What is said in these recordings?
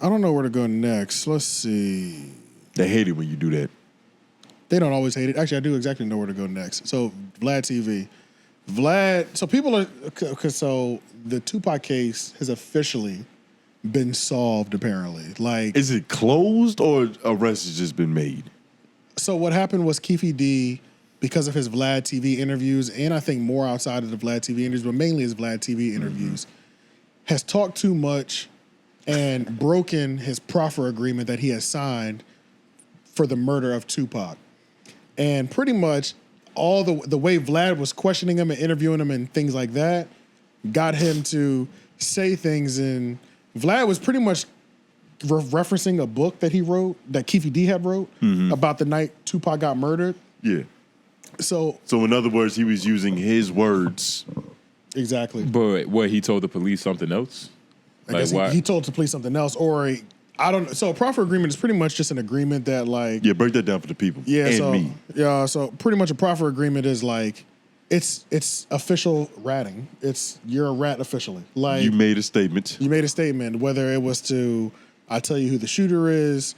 I don't know where to go next. Let's see. They hate it when you do that. They don't always hate it. Actually, I do exactly know where to go next. So Vlad TV. So people are, so the Tupac case has officially been solved apparently. Like, is it closed or arrest has just been made? So what happened was Keefe D, because of his Vlad TV interviews, and I think more outside of the Vlad TV interviews, but mainly his Vlad TV interviews, has talked too much and broken his proffer agreement that he has signed for the murder of Tupac. And pretty much all the way Vlad was questioning him and interviewing him and things like that got him to say things. And Vlad was pretty much referencing a book that he wrote, that Keefe D had wrote, about the night Tupac got murdered. Yeah. So in other words, he was using his words. Exactly. But what, he told the police something else? I guess he told the police something else, or I don't know. So a proffer agreement is pretty much just an agreement that, like, yeah, break that down for the people. Yeah, and so me. Yeah, so pretty much a proffer agreement is like it's official ratting. You're a rat officially. Like, you made a statement. You made a statement, whether it was to, I tell you who the shooter is,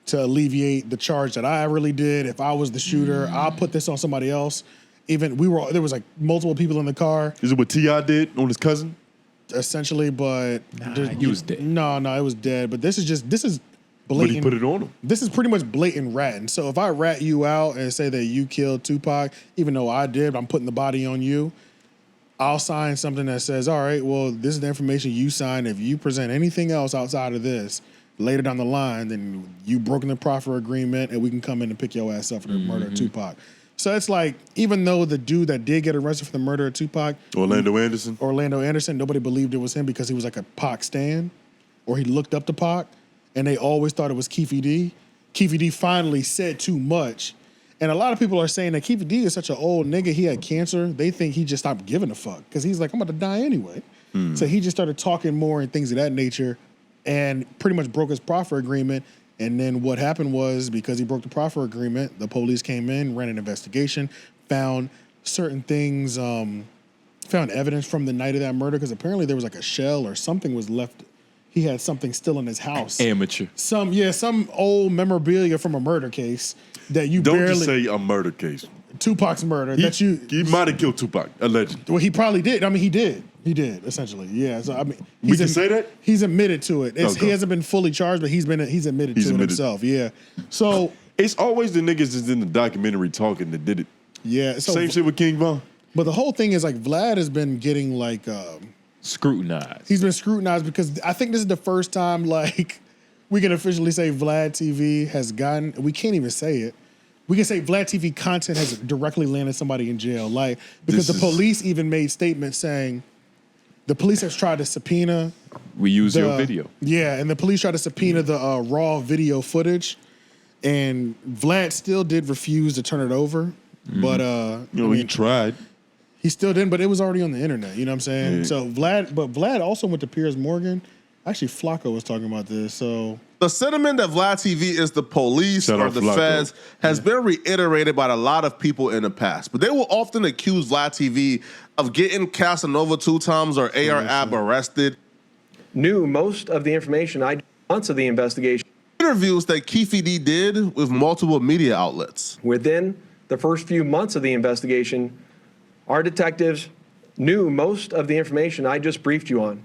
to alleviate the charge that I really did. If I was the shooter, I'll put this on somebody else. Even there was like multiple people in the car. Is it what T.I. did on his cousin? Essentially, but he was dead. No, it was dead. But this is blatant. But he put it on him. This is pretty much blatant ratting. So if I rat you out and say that you killed Tupac, even though I did, I'm putting the body on you, I'll sign something that says, all right, well, this is the information you signed. If you present anything else outside of this later down the line, then you broken the proffer agreement and we can come in and pick your ass up for the murder of Tupac. So it's like, even though the dude that did get arrested for the murder of Tupac, Orlando Anderson, nobody believed it was him because he was like a Pac stan, or he looked up to Pac, and they always thought it was Keefe D. Keefe D finally said too much. And a lot of people are saying that Keefe D is such an old nigga, he had cancer. They think he just stopped giving a fuck because he's like, I'm about to die anyway. So he just started talking more and things of that nature and pretty much broke his proffer agreement. And then what happened was, because he broke the proffer agreement, the police came in, ran an investigation, found certain things, found evidence from the night of that murder, because apparently there was like a shell or something was left. He had something still in his house. Amateur. Some old memorabilia from a murder case that you Don't barely... just say a murder case. Tupac's murder. He might have killed Tupac, allegedly. Well, he probably did. I mean, he did. He did, essentially. Yeah. So I mean, we can say that? He's admitted to it. He hasn't been fully charged, but he's admitted to it himself. Yeah. So it's always the niggas that's in the documentary talking that did it. Yeah. So, same shit with King Von. But the whole thing is, like, Vlad has been getting like scrutinized. He's been scrutinized because I think this is the first time, like, we can officially say Vlad TV has gotten. We can't even say it. We can say Vlad TV content has directly landed somebody in jail, like, because the police even made statements saying the police has tried to subpoena. We use your video. Yeah, and the police tried to subpoena the raw video footage, and Vlad still did refuse to turn it over. But he tried. He still didn't, but it was already on the internet. You know what I'm saying? Yeah. So Vlad also went to Piers Morgan. Actually, Flacco was talking about this. So the sentiment that Vlad TV is the police or the feds has been reiterated by a lot of people in the past, but they will often accuse Vlad TV of getting Casanova 2 times or AR Ab arrested. Knew most of the information months of the investigation. Interviews that Keefe D did with multiple media outlets. Within the first few months of the investigation, our detectives knew most of the information I just briefed you on.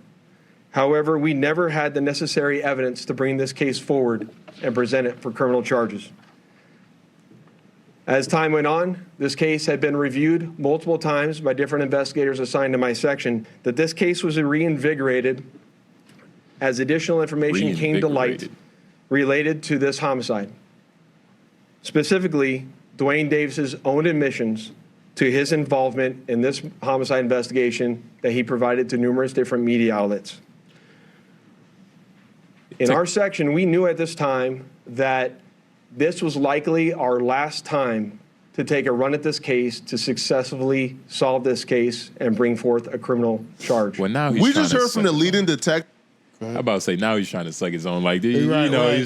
However, we never had the necessary evidence to bring this case forward and present it for criminal charges. As time went on, this case had been reviewed multiple times by different investigators assigned to my section, that this case was reinvigorated as additional information came to light related to this homicide. Specifically, Dwayne Davis's own admissions to his involvement in this homicide investigation that he provided to numerous different media outlets. In our section, we knew at this time that this was likely our last time to take a run at this case, to successfully solve this case and bring forth a criminal charge. Well, now we just heard from the leading detective. I'm about to say, now he's trying to suck his own. Like, he's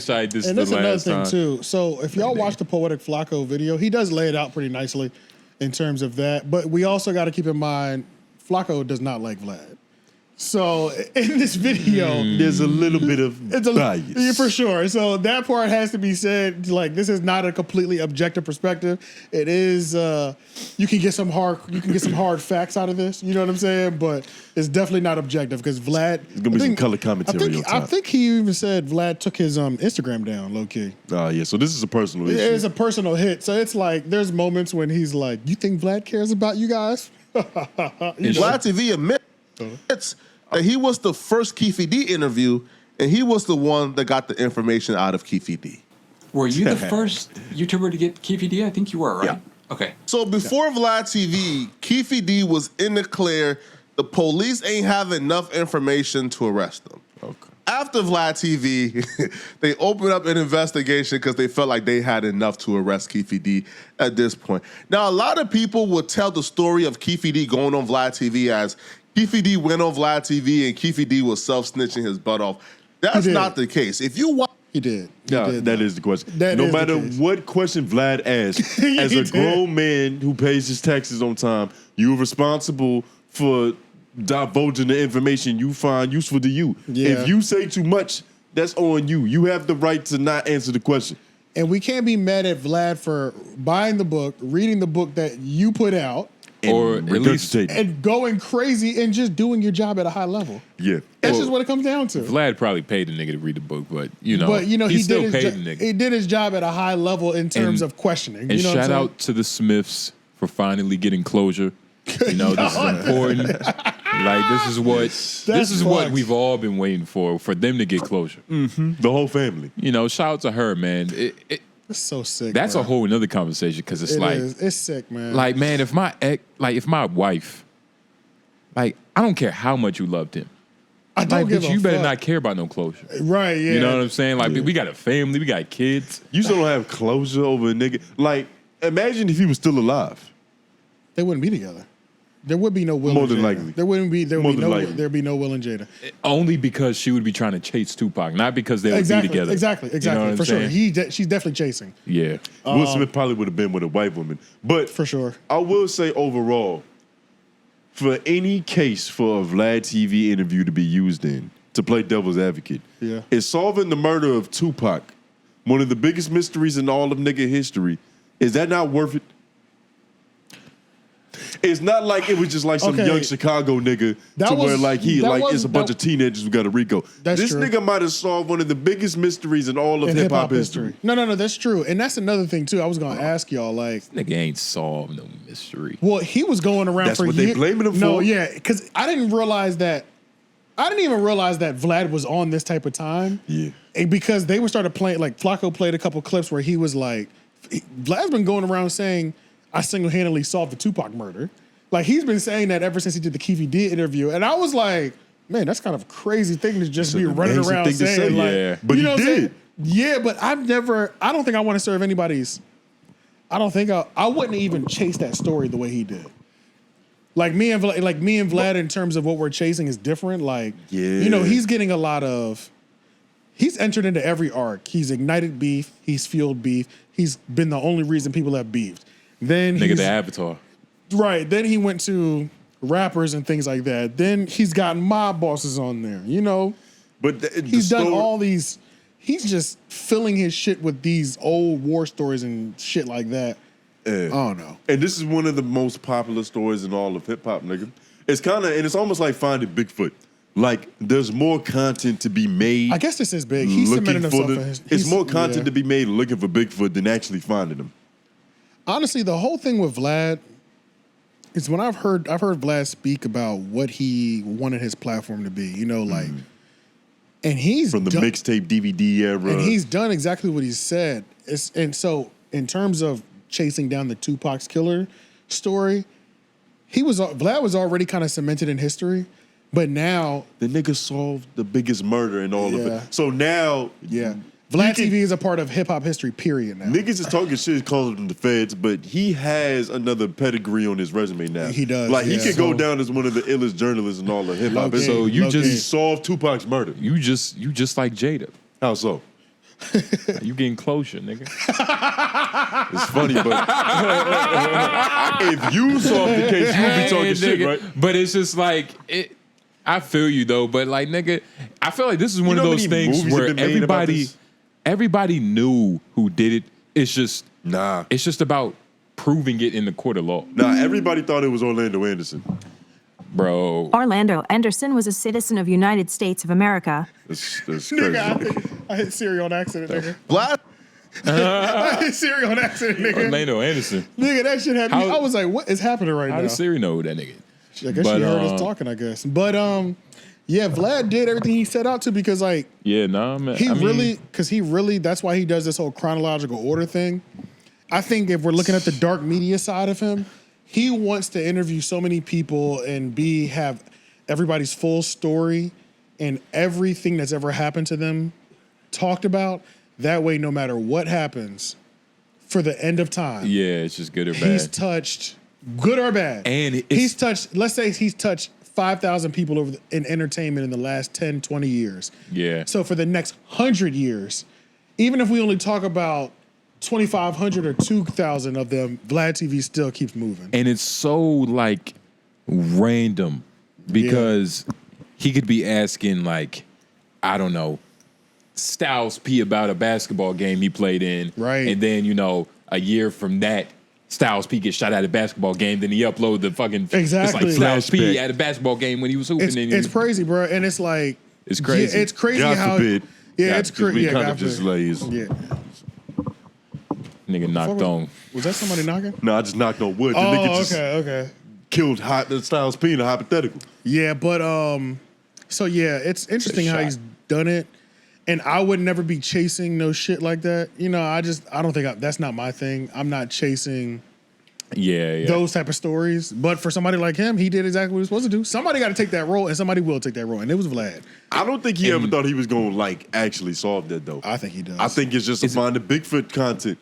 like, this and is the that's last another time. thing too. So if y'all watch the Poetic Flacco video, he does lay it out pretty nicely in terms of that. But we also got to keep in mind, Flacco does not like Vlad. So in this video, there's a little bit of bias. Yeah, for sure. So that part has to be said. Like, this is not a completely objective perspective. It is. You can get some hard facts out of this. You know what I'm saying? But it's definitely not objective because Vlad. It's gonna be some color commentary on top. I think he even said Vlad took his Instagram down low key. Yeah. So this is a personal issue. It's a personal hit. So it's like there's moments when he's like, "You think Vlad cares about you guys?" Vlad TV admits that he was the first Keefe D interview, and he was the one that got the information out of Keefe D. Were you the first YouTuber to get Keefe D? I think you were, right? Yeah. Okay. So before Vlad TV, Keefe D was in the clear. The police ain't have enough information to arrest him. Okay. After Vlad TV, they opened up an investigation because they felt like they had enough to arrest Keefe D at this point. Now, a lot of people would tell the story of Keefe D going on Vlad TV as Keefe D went on Vlad TV and Keefe D was self-snitching his butt off. That's not the case. If you watch... He did. That is the question. That no is the matter case. what question Vlad asks, as a grown man who pays his taxes on time, you're responsible for divulging the information you find useful to you. Yeah. If you say too much, that's on you. You have the right to not answer the question. And we can't be mad at Vlad for buying the book, reading the book that you put out, Or at least and going crazy and just doing your job at a high level. Yeah. That's just what it comes down to. Vlad probably paid the nigga to read the book, but he still did paid the nigga. He did his job at a high level in terms of questioning. And you know shout out to the Smiths for finally getting closure. You know, this is important. Like this is what we've all been waiting for them to get closure. The whole family. You know, shout out to her, man. It's so sick. That's bro. a whole another conversation because it's it's sick, man. like, man, if my wife, like, I don't care how much you loved him. I don't give bitch, a you better fuck. not care about no closure. Right, yeah. You know what I'm saying? Like, we got a family, we got kids. You still don't have closure over a nigga. Like, imagine if he was still alive. They wouldn't be together. There would be no Will More and than Jada. likely. There wouldn't be More than likely. there'd be no Will and Jada. Only because she would be trying to chase Tupac, not because they would Exactly, be together. exactly. You know what I'm For sure. saying? She's definitely chasing. Yeah. Will Smith probably would have been with a white woman. But For sure. I will say overall, for any case for a Vlad TV interview to be used in, to play devil's advocate, is solving the murder of Tupac, one of the biggest mysteries in all of nigga history. Is that not worth it? It's not like it was just like some young Chicago nigga it's a bunch of teenagers who got a RICO. This true. nigga might have solved one of the biggest mysteries in all of hip-hop history. No, that's true. And that's another thing, too. I was going to ask y'all, like... Nigga ain't solved no mystery. Well, he was going around That's for what years. they blaming him for? No, yeah, because I didn't even realize that Vlad was on this type of time. Yeah. And because they were started playing, like, Flacco played a couple clips where he was like... Vlad's been going around saying, I single-handedly solved the Tupac murder. Like, he's been saying that ever since he did the Keefe D interview. And I was like, man, that's kind of a crazy thing to just be running around saying. Like, yeah. But you he know what I'm did. saying? Yeah, but I don't think I want to serve anybody's. I don't think I wouldn't even chase that story the way he did. Like me and Vlad in terms of what we're chasing is different. Like, you know, he's getting a lot of, he's entered into every arc. He's ignited beef. He's fueled beef. He's been the only reason people have beefed. Then Nigga, the Avatar. Right. Then he went to rappers and things like that. Then he's got mob bosses on there, you know? But He's done all these, he's just filling his shit with these old war stories and shit like that. I don't know. And this is one of the most popular stories in all of hip-hop, nigga. It's kind of, and it's almost like finding Bigfoot. Like, there's more content to be made. I guess this is big. He's cementing himself. It's more content to be made looking for Bigfoot than actually finding him. Honestly, the whole thing with Vlad is when I've heard Vlad speak about what he wanted his platform to be, you know, like, and he's from the mixtape DVD era, and he's done exactly what he said. And so, in terms of chasing down the Tupac's killer story, Vlad was already kind of cemented in history, but now the nigga solved the biggest murder in all of it. So now, Vlad TV is a part of hip hop history, period. Now niggas is talking shit, calling them the feds, but he has another pedigree on his resume now. He does. Like he could go down as one of the illest journalists in all of hip hop. So he solved Tupac's murder. You just like Jada. How so? You getting closure, nigga. It's funny, but if you solved the case, you would be talking shit, right? But it's just like I feel you though, but like, nigga, I feel like this is one of those things movies where have been made about everybody knew who did it. It's just Nah. It's just about proving it in the court of law. Nah, everybody thought it was Orlando Anderson. Bro. Orlando Anderson was a citizen of United States of America. That's crazy. Nigga, I hit Siri on accident, nigga. Vlad? I hit Siri on accident, nigga. Orlando Anderson. Nigga, that shit happened. I was like, what is happening right now? How does Siri know who that nigga? I guess she heard us talking, I guess. But yeah, Vlad did everything he set out to because like man. he really that's why he does this whole chronological order thing. I think if we're looking at the dark media side of him, he wants to interview so many people and have everybody's full story and everything that's ever happened to them talked about. That way, no matter what happens, for the end of time, it's just good or bad. He's touched, good or bad, and he's touched. Let's say he's touched 5,000 people in entertainment in the last 10, 20 years. Yeah. So for the next 100 years, even if we only talk about 2,500 or 2,000 of them, Vlad TV still keeps moving. And it's so like random because he could be asking like, I don't know, 𝙿𝙾𝚃 about a basketball game he played in. Right. And then, a year from that, 𝙿𝙾𝚃 gets shot at a basketball game. Then he uploaded the fucking exactly. It's like 𝙿𝙾𝚃 at a basketball game when he was hooping. It's crazy, bro. And it's like it's crazy. Yeah, it's crazy God how forbid. Yeah, it's crazy. We Yeah, kind God of just forbid. lays. Yeah. Nigga knocked on. Was that somebody knocking? No, I just knocked on wood. The Oh, nigga just okay. killed 𝙿𝙾𝚃 in a hypothetical. Yeah, but so yeah, it's interesting how he's done it. And I would never be chasing no shit like that. I don't think that's not my thing. I'm not chasing those type of stories. But for somebody like him, he did exactly what he was supposed to do. Somebody got to take that role, and somebody will take that role, and it was Vlad. I don't think he ever thought he was going to like actually solve that though. I think he does. I think it's just to find the Bigfoot content.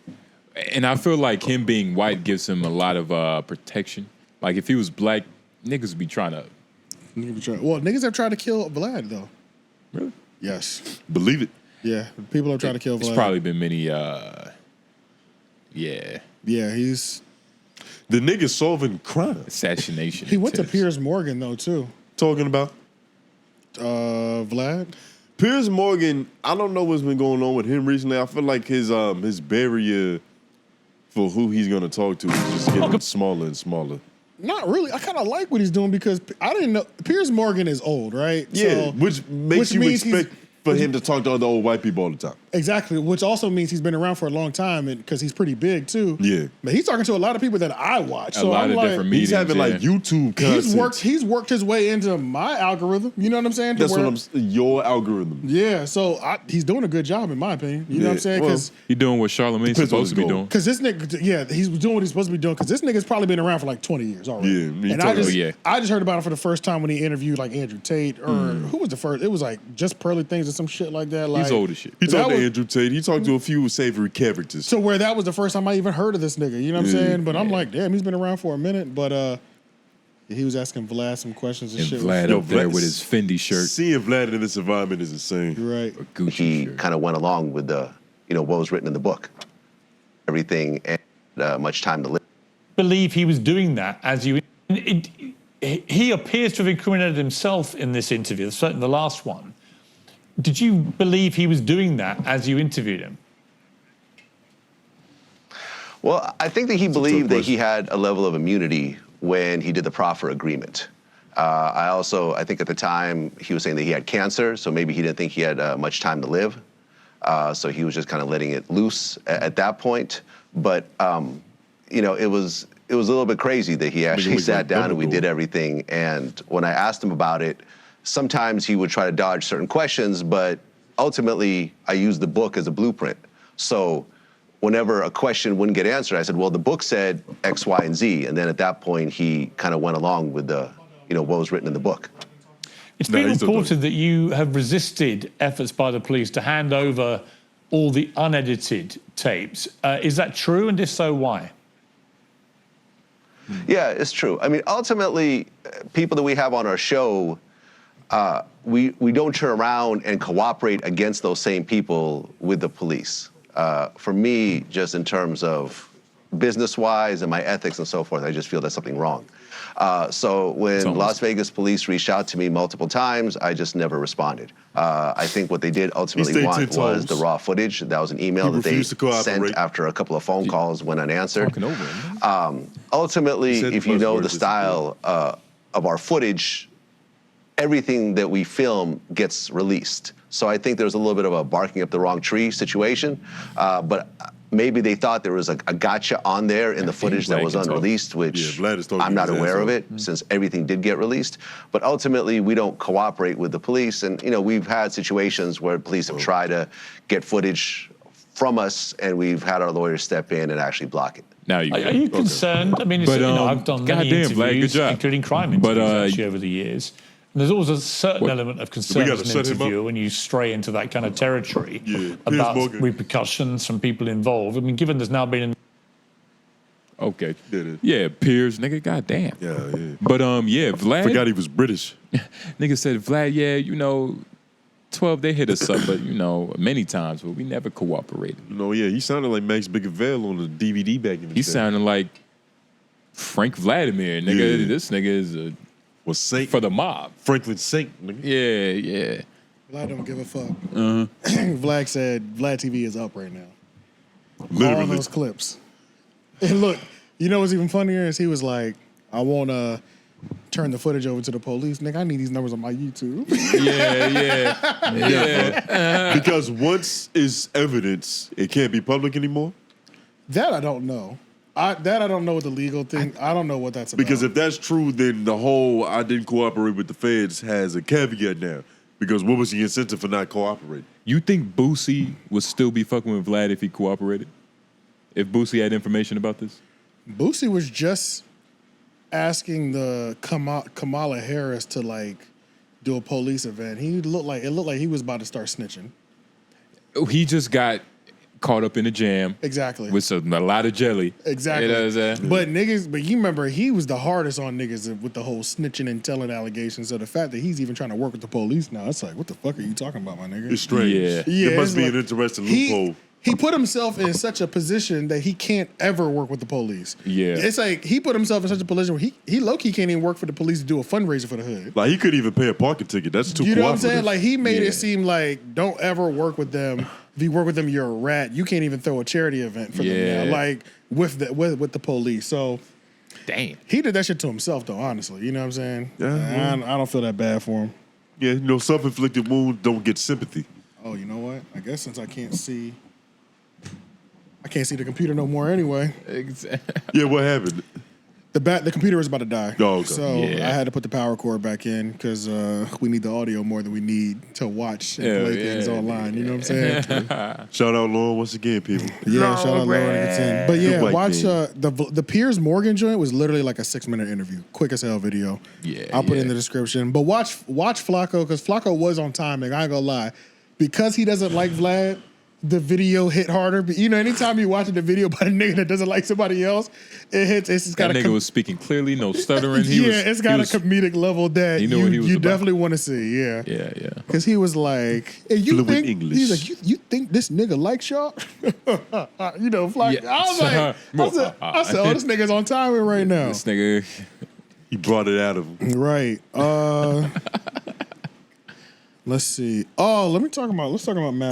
And I feel like him being white gives him a lot of protection. Like if he was black, niggas would be trying to. Well, niggas have tried to kill Vlad though. Really? Yes. Believe it. Yeah, people have tried to kill Vlad. It's probably been many. Yeah, he's the nigga solving crime. Assassination. He went to Piers Morgan though too. Talking about Vlad. Piers Morgan. I don't know what's been going on with him recently. I feel like his barrier for who he's gonna talk to is just getting smaller and smaller. Not really. I kind of like what he's doing because I didn't know Piers Morgan is old, right? Yeah, So, which makes you expect for him to talk to other old white people all the time. Exactly, which also means he's been around for a long time, and because he's pretty big too. Yeah, but he's talking to a lot of people that I watch. A lot of different mediums. He's having like YouTube content. He's worked his way into my algorithm. You know what I'm saying? That's what I'm. Your algorithm. Yeah, so he's doing a good job in my opinion. You know what I'm saying? Because he's doing what 𝙿𝙾𝚃's supposed to be doing. Because this nigga, he's doing what he's supposed to be doing. Because this nigga's probably been around for like 20 years already. Yeah, and I just heard about it for the first time when he interviewed like Andrew Tate or who was the first? It was like just Pearly Things or some shit like that. Like, he's old as shit. He talked to Andrew Tate. He talked to a few savory characters. So where that was the first time I even heard of this nigga, you know what I'm saying? But I'm like, damn, he's been around for a minute. But he was asking Vlad some questions and shit. Vlad up there with his Fendi shirt. Seeing Vlad in this environment is insane. Right. A Gucci he shirt. kind of went along with the, what was written in the book. Everything and much time to live. Believe he was doing that as you. He appears to have incriminated himself in this interview, certainly the last one. Did you believe he was doing that as you interviewed him? Well, I think that he believed that he had a level of immunity when he did the Proffer agreement. I think at the time he was saying that he had cancer, so maybe he didn't think he had much time to live. So he was just kind of letting it loose at that point. But, it was a little bit crazy that he actually sat down and we did everything. And when I asked him about it, sometimes he would try to dodge certain questions, but ultimately I used the book as a blueprint. So whenever a question wouldn't get answered, I said, well, the book said X, Y, and Z. And then at that point, he kind of went along with the, what was written in the book. It's been reported that you have resisted efforts by the police to hand over all the unedited tapes. Is that true? And if so, why? Yeah, it's true. I mean, ultimately, people that we have on our show, we don't turn around and cooperate against those same people with the police. For me, just in terms of business-wise and my ethics and so forth, I just feel there's something wrong. So when Las Vegas police reached out to me multiple times, I just never responded. I think what they did ultimately want was the raw footage. That was an email that they sent after a couple of phone calls went unanswered. Ultimately, if you know the style of our footage, everything that we film gets released. So I think there's a little bit of a barking up the wrong tree situation, but maybe they thought there was a gotcha on there in the footage that was unreleased, which I'm not aware of it since everything did get released. But ultimately, we don't cooperate with the police. And, you know, we've had situations where police have tried to get footage from us, and we've had our lawyers step in and actually block it. Now are you concerned? I mean, you know, I've done many interviews, including crime interviews, actually, over the years. And there's always a certain element of concern as an interviewer when you stray into that kind of territory about repercussions from people involved. I mean, given there's now been... Okay. Yeah, Piers, nigga, goddamn. Yeah. But, yeah, Vlad... Forgot he was British. Nigga said, Vlad, yeah, you know, 12, they hit us up, but, you know, many times, but we never cooperated. No, yeah, he sounded like Max Bigavell on the DVD back in the day. He sounded like Frank Vladimir, nigga. Yeah. This nigga is a... Was Saint for the mob. Franklin Saint, nigga. Yeah. Vlad don't give a fuck. Vlad said Vlad TV is up right now. Literally. All those clips. And look, you know what's even funnier is he was like, I want to turn the footage over to the police. Nigga, I need these numbers on my YouTube. Yeah. Because once it's evidence, it can't be public anymore? That I don't know. I don't know what the legal thing. I don't know what that's about. Because if that's true, then the whole I didn't cooperate with the feds has a caveat now. Because what was the incentive for not cooperating? You think Boosie would still be fucking with Vlad if he cooperated? If Boosie had information about this? Boosie was just asking the Kamala Harris to like do a police event. It looked like he was about to start snitching. He just got caught up in a jam. Exactly. With a lot of jelly. Exactly. You know what I'm saying? But you remember he was the hardest on niggas with the whole snitching and telling allegations. So the fact that he's even trying to work with the police now, it's like, what the fuck are you talking about, my nigga? It's strange. Yeah, it must be an interesting loophole. He put himself in such a position that he can't ever work with the police. Yeah. It's like he put himself in such a position where he low-key can't even work for the police to do a fundraiser for the hood. Like he couldn't even pay a parking ticket. That's too cooperative. You know what I'm saying? Like he made it seem like don't ever work with them. If you work with them, you're a rat. You can't even throw a charity event for them now. Like with the police. So damn. He did that shit to himself though, honestly. You know what I'm saying? Yeah. I don't feel that bad for him. Yeah, you know, self-inflicted wounds don't get sympathy. Oh, you know what? I guess since I can't see the computer no more anyway. Exactly. Yeah, what happened? The computer was about to die. Oh, okay. So I had to put the power cord back in because we need the audio more than we need to watch and play things online. You know what I'm saying? Shout out Lauren once again, people. Yeah, shout out Lauren. But yeah, watch the Piers Morgan joint was literally like a 6-minute interview. Quick as hell video. Yeah. I'll put it in the description. But watch Flacco because Flacco was on timing. I ain't gonna lie. Because he doesn't like Vlad, the video hit harder. But you know, anytime you watch the video by a nigga that doesn't like somebody else, it hits. It's got that nigga was speaking clearly, no stuttering. It's got a comedic level that you definitely want to see. Yeah. Because he was like, hey, you think English. He's like, you think this nigga likes y'all? You know, like I said, oh, this nigga's on timing right now. This nigga, he brought it out of him. Right. Let's see. Oh, let's talk about Matt.